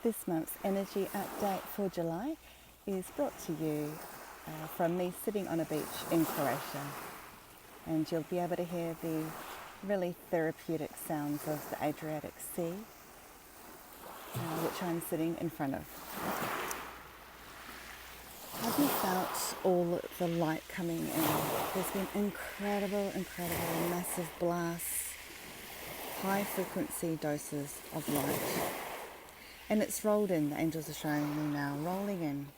This month's energy update for July is brought to you from me sitting on a beach in Croatia, and you'll be able to hear the really therapeutic sounds of the Adriatic Sea, which I'm sitting in front of. Have you felt all the light coming in? There's been incredible, massive blasts, high frequency doses of light. And it's rolled in, the angels are showing me now, rolling in,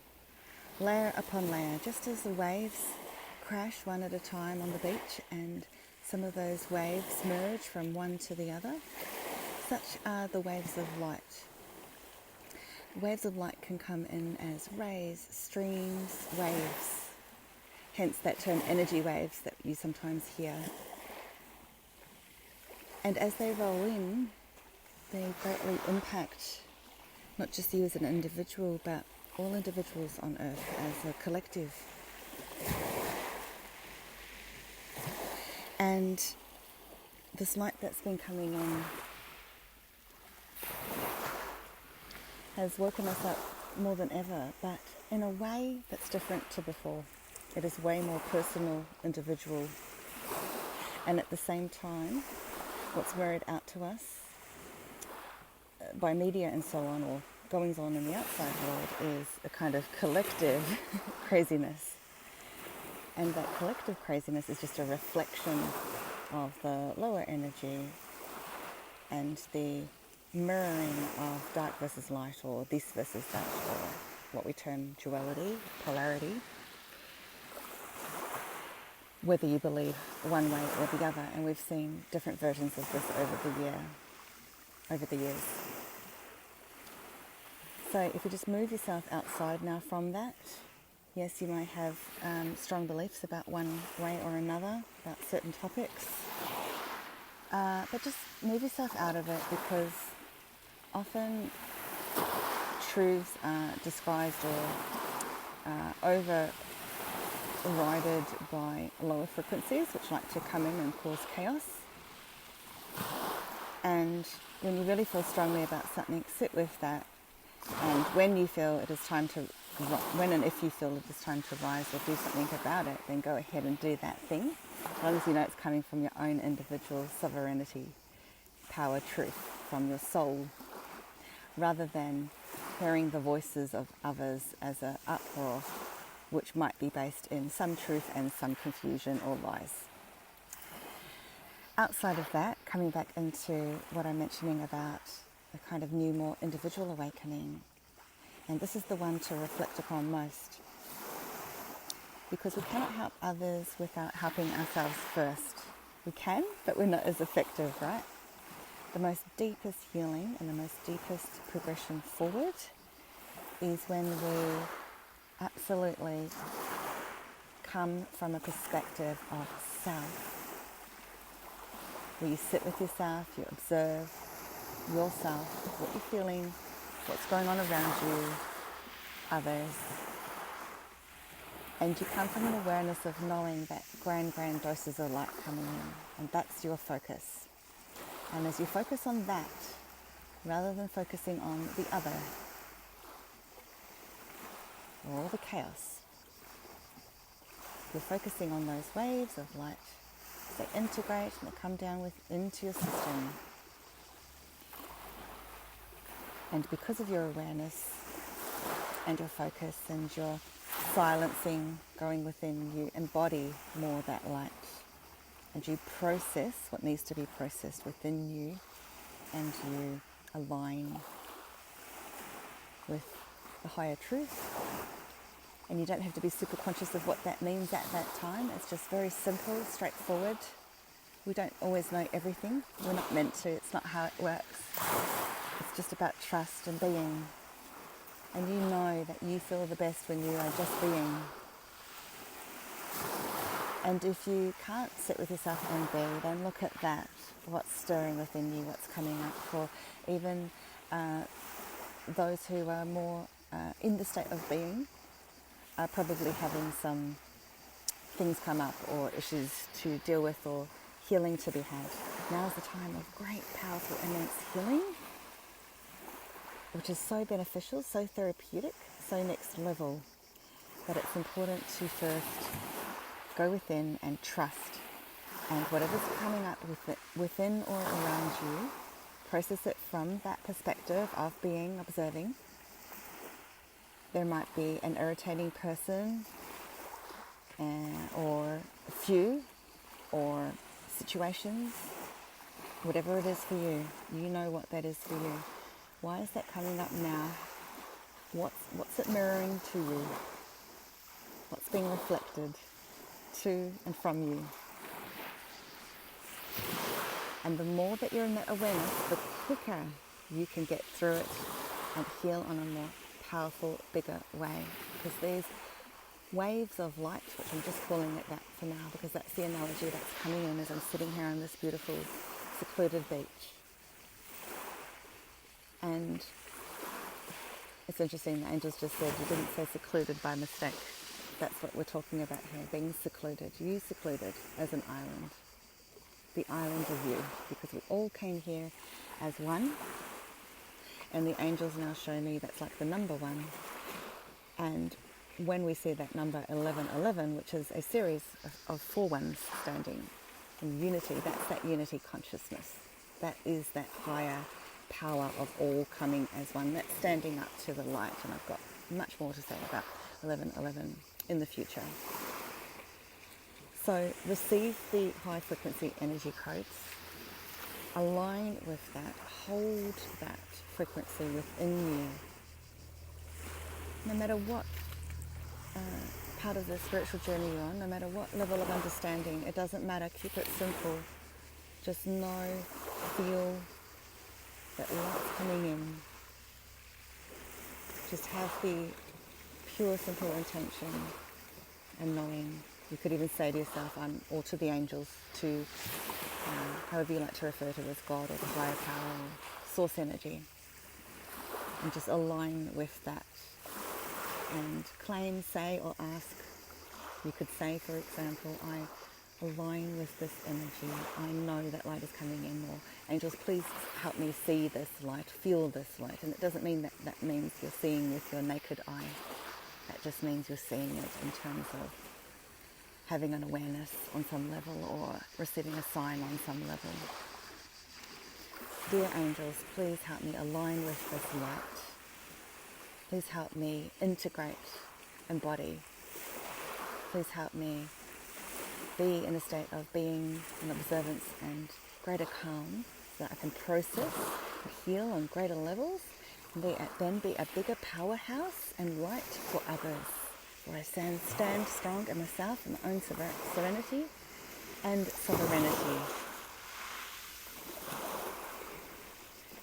layer upon layer, just as the waves crash one at a time on the beach and some of those waves merge from one to the other. Such are the waves of light. Waves of light can come in as rays, streams, waves, hence that term energy waves that you sometimes hear. And as they roll in, they greatly impact not just you as an individual, but all individuals on Earth as a collective. And this light that's been coming in has woken us up more than ever, but in a way that's different to before. It is way more personal, individual, and at the same time, what's mirrored out to us by media and so on, or goings on in the outside world, is a kind of collective craziness. And that collective craziness is just a reflection of the lower energy and the mirroring of dark versus light, or this versus that, or what we term duality, polarity. Whether you believe one way or the other, and we've seen different versions of this over the years. So if you just move yourself outside now from that, yes, you may have strong beliefs about one way or another, about certain topics, but just move yourself out of it, because often truths are disguised or overridden by lower frequencies, which like to come in and cause chaos. And when you really feel strongly about something, sit with that. And when you feel it is time to, when and if you feel it is time to rise or do something about it, then go ahead and do that thing, as long as you know it's coming from your own individual sovereignty, power, truth, from your soul, rather than hearing the voices of others as an uproar, which might be based in some truth and some confusion or lies. Outside of that, coming back into what I'm mentioning about a kind of new, more individual awakening, and this is the one to reflect upon most, because we cannot help others without helping ourselves first. We can, but we're not as effective, right? The most deepest healing and the most deepest progression forward is when we absolutely come from a perspective of self, where you sit with yourself, you observe yourself, what you're feeling, what's going on around you, others, and you come from an awareness of knowing that grand doses of light coming in, and that's your focus. And as you focus on that, rather than focusing on the other, or all the chaos, you're focusing on those waves of light. They integrate and they come down into your system. And because of your awareness and your focus and your silencing going within, you embody more that light. And you process what needs to be processed within you, and you align with the higher truth. And you don't have to be super conscious of what that means at that time. It's just very simple, straightforward. We don't always know everything. We're not meant to. It's not how it works. It's just about trust and being. And you know that you feel the best when you are just being. And if you can't sit with yourself and be, then look at that. What's stirring within you, what's coming up. For even those who are more in the state of being, are probably having some things come up, or issues to deal with, or healing to be had. Now is the time of great, powerful, immense healing, which is so beneficial, so therapeutic, so next level, that it's important to first go within and trust. And whatever's coming up within or around you, process it from that perspective of being observing. There might be an irritating person or a few or situations, whatever it is for you, you know what that is for you. Why is that coming up now? What's it mirroring to you? What's being reflected to and from you? And the more that you're in that awareness, the quicker you can get through it and heal on a more powerful, bigger way. Because these waves of light, which I'm just calling it that for now, because that's the analogy that's coming in as I'm sitting here on this beautiful, secluded beach. And it's interesting, the angels just said, you didn't say secluded by mistake. That's what we're talking about here, being secluded. You secluded as an island. The island of you, because we all came here as one, and the angels now show me that's like the number one. And when we see that number 1111, which is a series of four ones standing in unity, that's that unity consciousness. That is that higher power of all coming as one. That's standing up to the light, and I've got much more to say about 1111 in the future. So receive the high frequency energy codes, align with that, hold that frequency within you. No matter what part of the spiritual journey you're on, no matter what level of understanding, it doesn't matter, keep it simple. Just know, feel that light's coming in. Just have the pure, simple intention and knowing. You could even say to yourself, or to the angels, to however you like to refer to it as God or the higher power or source energy. And just align with that. And claim, say or ask. You could say, for example, I align with this energy. I know that light is coming in. Or angels, please help me see this light, feel this light. And it doesn't mean that means you're seeing with your naked eye. That just means you're seeing it in terms of having an awareness on some level or receiving a sign on some level. Dear angels, please help me align with this light. Please help me integrate, embody. Please help me be in a state of being in observance and greater calm so that I can process, heal on greater levels, and then be a bigger powerhouse and light for others. Where I stand strong in myself, in my own serenity and sovereignty.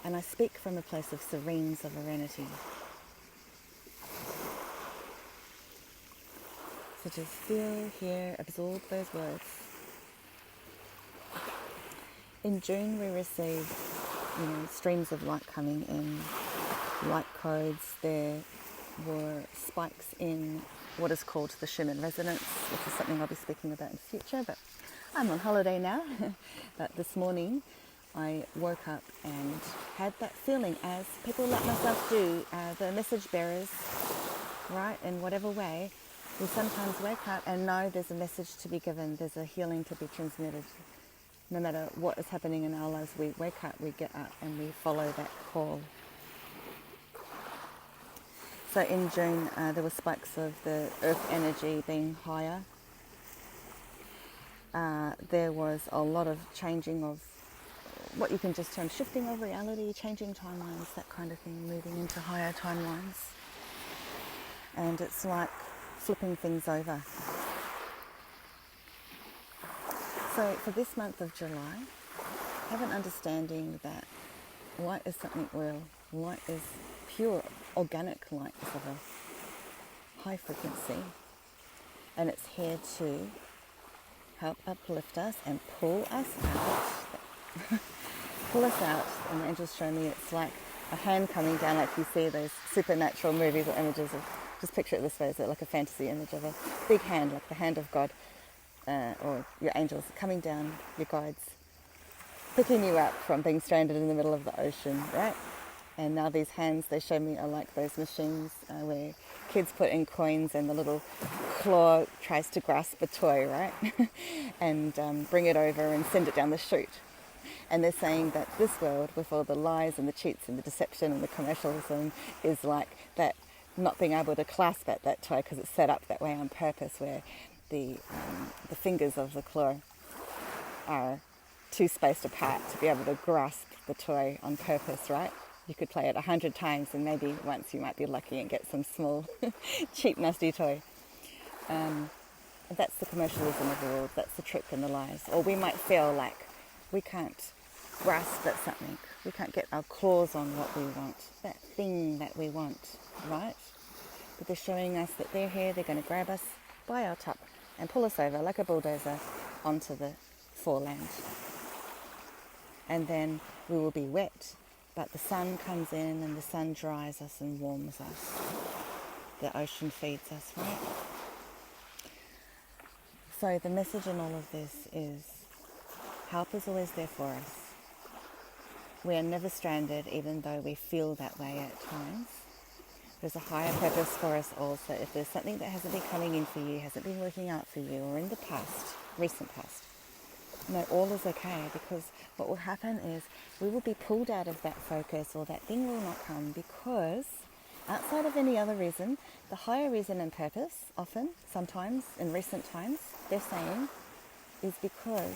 And I speak from a place of serene sovereignty. So just feel, hear, absorb those words. In June we received streams of light coming in, light codes. There were spikes in what is called the Schumann resonance, which is something I'll be speaking about in the future, but I'm on holiday now. But this morning I woke up and had that feeling, as people like myself do, the message bearers, right, in whatever way. We sometimes wake up and know there's a message to be given, there's a healing to be transmitted. No matter what is happening in our lives, we wake up, we get up and we follow that call. So in June, there were spikes of the earth energy being higher. There was a lot of changing of what you can just term shifting of reality, changing timelines, that kind of thing, moving into higher timelines. And it's like flipping things over. So for this month of July, have an understanding that light is something real. Light is pure, organic light is of a high frequency, and it's here to help uplift us and pull us out. Pull us out, and the angels show me it's like a hand coming down, like you see those supernatural movies or images of, just picture it this way, is it like a fantasy image of a big hand, like the hand of God, or your angels coming down, your guides, picking you up from being stranded in the middle of the ocean, right? And now these hands they show me are like those machines where kids put in coins and the little claw tries to grasp a toy, right? And bring it over and send it down the chute. And they're saying that this world, with all the lies and the cheats and the deception and the commercialism, is like that not being able to clasp at that toy because it's set up that way on purpose, where the fingers of the claw are too spaced apart to be able to grasp the toy on purpose, right? You could play it 100 times and maybe once you might be lucky and get some small, cheap, nasty toy. That's the commercialism of the world. That's the trick and the lies. Or we might feel like we can't grasp at something. We can't get our claws on what we want, that thing that we want, right? But they're showing us that they're here, they're going to grab us by our top and pull us over like a bulldozer onto the foreland. And then we will be wet, but the sun comes in and the sun dries us and warms us. The ocean feeds us, right? So the message in all of this is help is always there for us. We are never stranded, even though we feel that way at times. There's a higher purpose for us all. So if there's something that hasn't been coming in for you, hasn't been working out for you, or in the past, recent past, no, all is okay, because what will happen is we will be pulled out of that focus, or that thing will not come, because outside of any other reason, the higher reason and purpose, often, sometimes, in recent times, they're saying, is because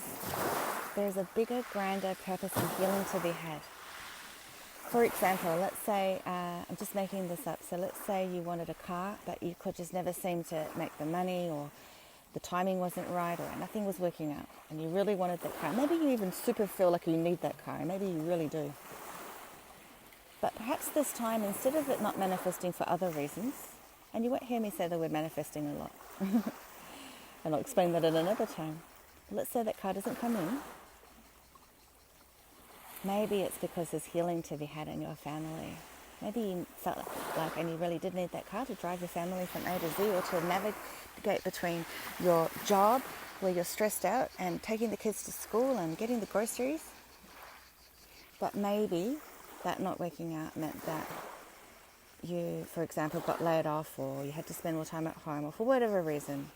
there's a bigger, grander purpose and healing to be had. For example, let's say, I'm just making this up, so let's say you wanted a car, but you could just never seem to make the money, or the timing wasn't right, or nothing was working out, and you really wanted that car. Maybe you even super feel like you need that car, maybe you really do. But perhaps this time, instead of it not manifesting for other reasons, and you won't hear me say the word manifesting a lot, and I'll explain that at another time. Let's say that car doesn't come in. Maybe it's because there's healing to be had in your family. Maybe you felt like, and you really did need that car to drive your family from A to Z, or to navigate between your job where you're stressed out and taking the kids to school and getting the groceries. But maybe that not working out meant that you, for example, got laid off, or you had to spend more time at home, or for whatever reason,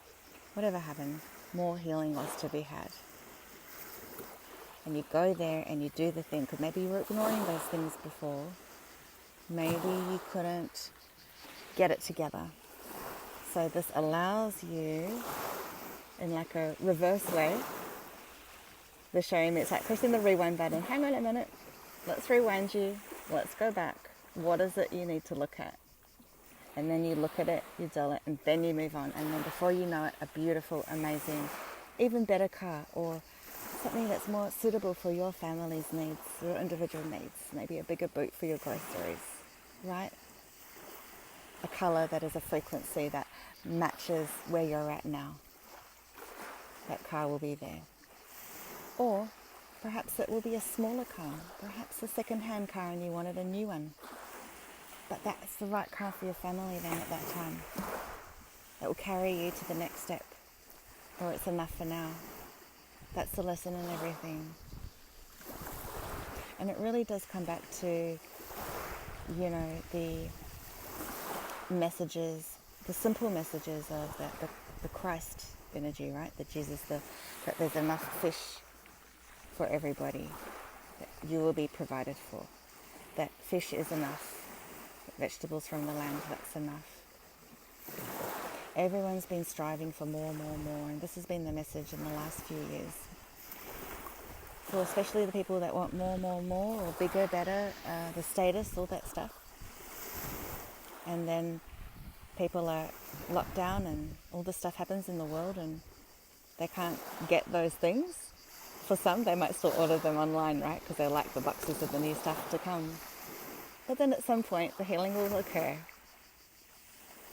whatever happened, more healing was to be had. And you go there and you do the thing, because maybe you were ignoring those things before. Maybe you couldn't get it together. So this allows you, in like a reverse way, they're showing me, it's like pressing the rewind button. Hang on a minute, let's rewind you, let's go back. What is it you need to look at? And then you look at it, you dull it, and then you move on. And then before you know it, a beautiful, amazing, even better car, or something that's more suitable for your family's needs, your individual needs. Maybe a bigger boot for your groceries, right? A colour that is a frequency that matches where you're at now. That car will be there. Or perhaps it will be a smaller car, perhaps a second-hand car and you wanted a new one. But that's the right car for your family then at that time. It will carry you to the next step. Or it's enough for now. That's the lesson in everything. And it really does come back to, the messages, the simple messages of the Christ energy, right? That Jesus, that there's enough fish for everybody, that you will be provided for, that fish is enough, vegetables from the land, that's enough. Everyone's been striving for more, and this has been the message in the last few years. For especially the people that want more, or bigger, better, the status, all that stuff. And then people are locked down and all this stuff happens in the world and they can't get those things. For some, they might still order them online, right? Because they like the boxes of the new stuff to come. But then at some point, the healing will occur.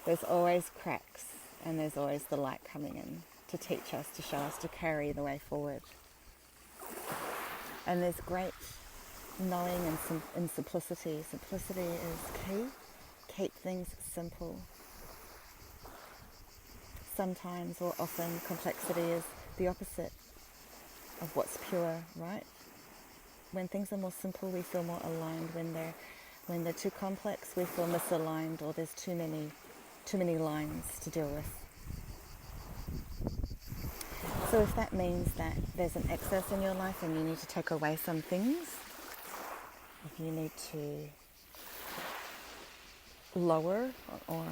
There's always cracks, and there's always the light coming in to teach us, to show us, to carry the way forward. And there's great knowing in simplicity. Simplicity is key. Keep things simple. Sometimes, or often, complexity is the opposite of what's pure, right? When things are more simple, we feel more aligned. When they're When they're too complex, we feel misaligned, or there's too many lines to deal with. So if that means that there's an excess in your life and you need to take away some things, if you need to lower or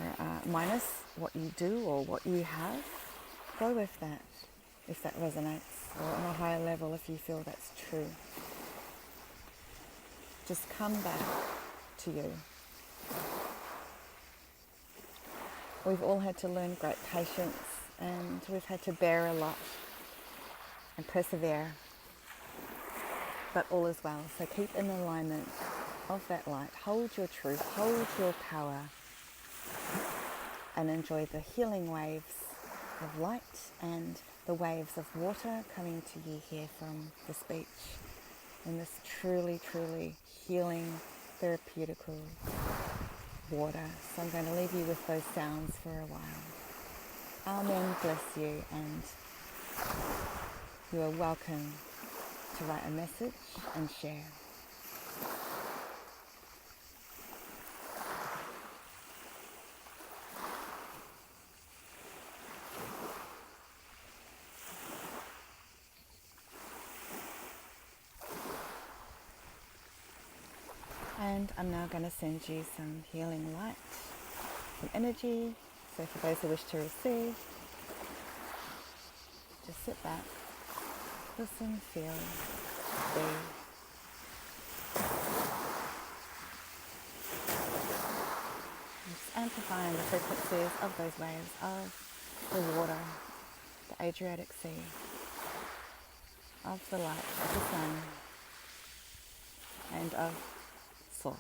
minus what you do or what you have, go with that if that resonates, or on a higher level if you feel that's true. Just come back to you. We've all had to learn great patience, and we've had to bear a lot and persevere, but all is well. So keep in alignment of that light. Hold your truth, hold your power, and enjoy the healing waves of light and the waves of water coming to you here from this beach in this truly, truly healing, therapeutical water. So I'm going to leave you with those sounds for a while. Amen, bless you, and you are welcome to write a message and share. And I'm now going to send you some healing light, some energy. So for those who wish to receive, just sit back, listen, feel, be. Just amplifying the frequencies of those waves of the water, the Adriatic Sea, of the light of the sun, and of Source.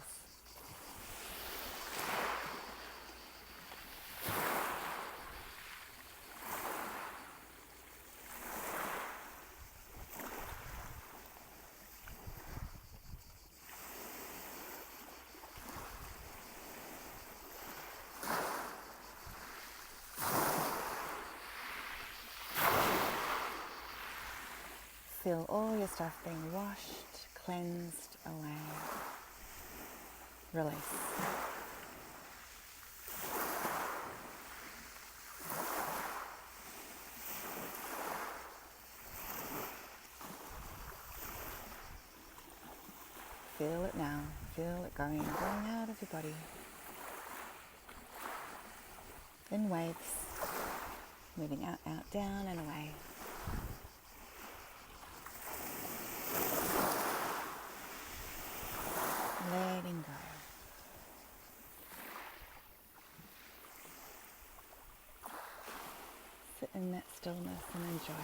Feel all your stuff being washed, cleansed away. Release. Feel it now. Feel it going out of your body. In waves, moving out, out, down and away. Letting go. Sit in that stillness and enjoy.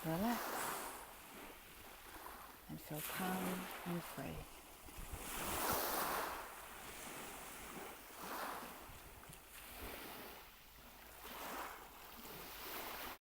Relax and feel calm and free.